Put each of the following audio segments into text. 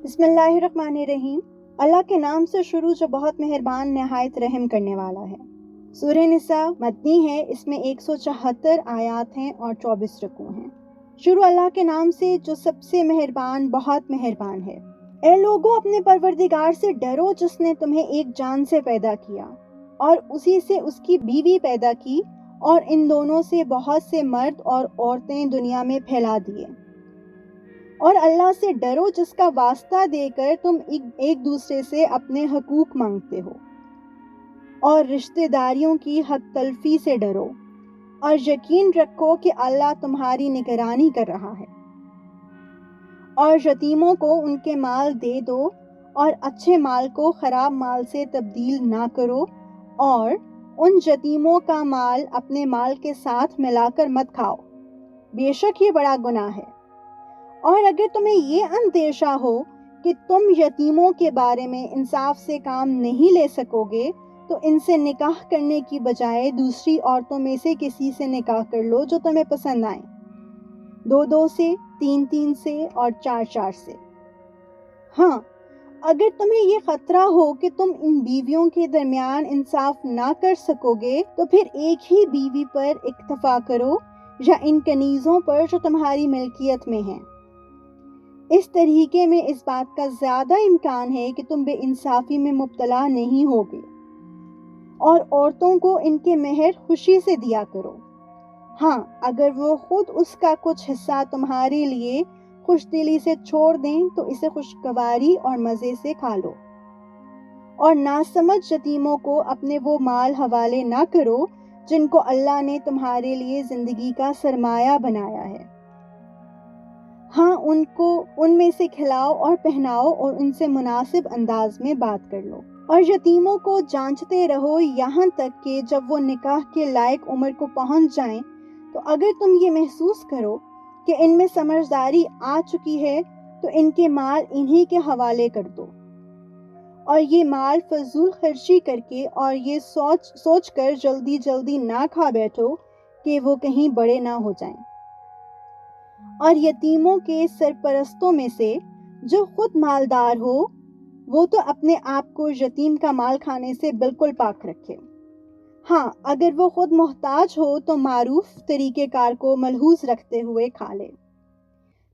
بسم اللہ الرحمن الرحیم۔ اللہ کے نام سے شروع جو بہت مہربان نہایت رحم کرنے والا ہے۔ سورہ نساء مدنی ہے، اس میں 174 آیات ہیں اور 24 رکوع ہیں۔ شروع اللہ کے نام سے جو سب سے مہربان بہت مہربان ہے۔ اے لوگو، اپنے پروردگار سے ڈرو جس نے تمہیں ایک جان سے پیدا کیا اور اسی سے اس کی بیوی پیدا کی اور ان دونوں سے بہت سے مرد اور عورتیں دنیا میں پھیلا دیے۔ اور اللہ سے ڈرو جس کا واسطہ دے کر تم ایک دوسرے سے اپنے حقوق مانگتے ہو، اور رشتہ داریوں کی حق تلفی سے ڈرو، اور یقین رکھو کہ اللہ تمہاری نگرانی کر رہا ہے۔ اور یتیموں کو ان کے مال دے دو اور اچھے مال کو خراب مال سے تبدیل نہ کرو، اور ان یتیموں کا مال اپنے مال کے ساتھ ملا کر مت کھاؤ، بے شک یہ بڑا گناہ ہے۔ اور اگر تمہیں یہ اندیشہ ہو کہ تم یتیموں کے بارے میں انصاف سے کام نہیں لے سکو گے تو ان سے نکاح کرنے کی بجائے دوسری عورتوں میں سے کسی سے نکاح کر لو جو تمہیں پسند آئیں، 2 سے، 3 سے اور 4 سے۔ ہاں، اگر تمہیں یہ خطرہ ہو کہ تم ان بیویوں کے درمیان انصاف نہ کر سکو گے تو پھر ایک ہی بیوی پر اکتفا کرو یا ان کنیزوں پر جو تمہاری ملکیت میں ہیں۔ اس طریقے میں اس بات کا زیادہ امکان ہے کہ تم بے انصافی میں مبتلا نہیں ہوگے۔ اور عورتوں کو ان کے مہر خوشی سے دیا کرو۔ ہاں، اگر وہ خود اس کا کچھ حصہ تمہارے لیے خوش دلی سے چھوڑ دیں تو اسے خوشگواری اور مزے سے کھا لو۔ اور ناسمجھ یتیموں کو اپنے وہ مال حوالے نہ کرو جن کو اللہ نے تمہارے لیے زندگی کا سرمایہ بنایا ہے۔ ہاں، ان میں سے کھلاؤ اور پہناؤ اور ان سے مناسب انداز میں بات کر لو۔ اور یتیموں کو جانچتے رہو یہاں تک کہ جب وہ نکاح کے لائق عمر کو پہنچ جائیں تو اگر تم یہ محسوس کرو کہ ان میں سمجھداری آ چکی ہے تو ان کے مال انہی کے حوالے کر دو، اور یہ مال فضول خرچی کر کے اور یہ سوچ کر جلدی نہ کھا بیٹھو کہ وہ کہیں بڑے نہ ہو جائیں۔ اور یتیموں کے سرپرستوں میں سے جو خود مالدار ہو وہ تو اپنے آپ کو یتیم کا مال کھانے سے بالکل پاک رکھے۔ ہاں، اگر وہ خود محتاج ہو تو معروف طریقہ کار کو ملحوظ رکھتے ہوئے کھا لے۔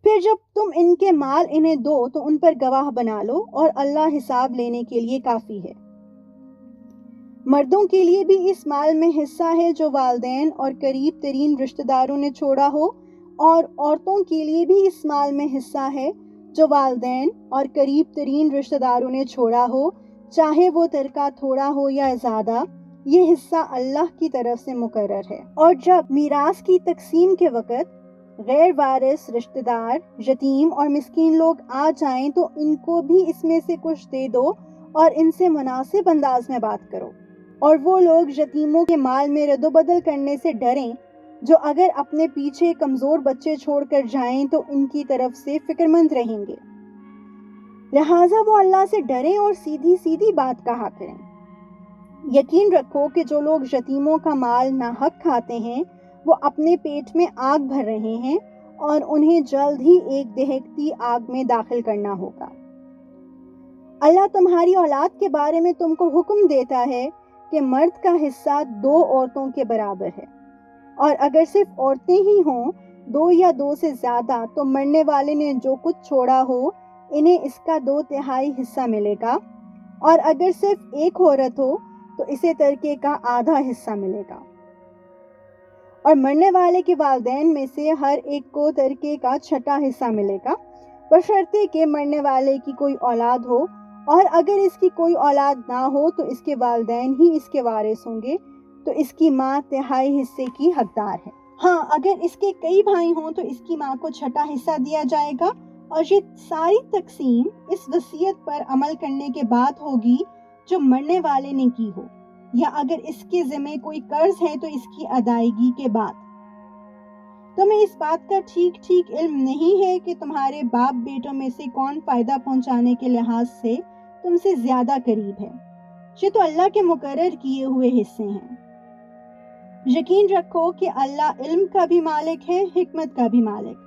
پھر جب تم ان کے مال انہیں دو تو ان پر گواہ بنا لو، اور اللہ حساب لینے کے لیے کافی ہے۔ مردوں کے لیے بھی اس مال میں حصہ ہے جو والدین اور قریب ترین رشتہ داروں نے چھوڑا ہو، اور عورتوں کے لیے بھی اس مال میں حصہ ہے جو والدین اور قریب ترین رشتہ داروں نے چھوڑا ہو، چاہے وہ ترکہ تھوڑا ہو یا زیادہ، یہ حصہ اللہ کی طرف سے مقرر ہے۔ اور جب میراث کی تقسیم کے وقت غیر وارث رشتہ دار، یتیم اور مسکین لوگ آ جائیں تو ان کو بھی اس میں سے کچھ دے دو اور ان سے مناسب انداز میں بات کرو۔ اور وہ لوگ یتیموں کے مال میں رد و بدل کرنے سے ڈریں جو اگر اپنے پیچھے کمزور بچے چھوڑ کر جائیں تو ان کی طرف سے فکر مند رہیں گے، لہٰذا وہ اللہ سے ڈریں اور سیدھی بات کہا کریں۔ یقین رکھو کہ جو لوگ یتیموں کا مال ناحق کھاتے ہیں وہ اپنے پیٹ میں آگ بھر رہے ہیں اور انہیں جلد ہی ایک دہکتی آگ میں داخل کرنا ہوگا۔ اللہ تمہاری اولاد کے بارے میں تم کو حکم دیتا ہے کہ مرد کا حصہ 2 عورتوں کے برابر ہے، اور اگر صرف عورتیں ہی ہوں 2 یا 2 سے زیادہ تو مرنے والے نے جو کچھ چھوڑا ہو انہیں اس کا 2/3 حصہ ملے گا، اور اگر صرف ایک عورت ہو تو اسے ترکے کا آدھا حصہ ملے گا۔ اور مرنے والے کے والدین میں سے ہر ایک کو ترکے کا 6واں حصہ ملے گا، بشرطے کہ مرنے والے کی کوئی اولاد ہو، اور اگر اس کی کوئی اولاد نہ ہو تو اس کے والدین ہی اس کے وارث ہوں گے، تو اس کی ماں 1/3 حصے کی حقدار ہے۔ ہاں، اگر اس کے کئی بھائی ہوں تو اس کی ماں کو 6واں حصہ دیا جائے گا، اور یہ ساری تقسیم اس وصیت پر عمل کرنے کے بعد ہوگی جو مرنے والے نے کی ہو، یا اگر اس کے ذمہ کوئی قرض ہے تو اس کی ادائیگی کے بعد۔ تمہیں اس بات کا ٹھیک علم نہیں ہے کہ تمہارے باپ بیٹوں میں سے کون فائدہ پہنچانے کے لحاظ سے تم سے زیادہ قریب ہے، یہ تو اللہ کے مقرر کیے ہوئے حصے ہیں۔ یقین رکھو کہ اللہ علم کا بھی مالک ہے، حکمت کا بھی مالک۔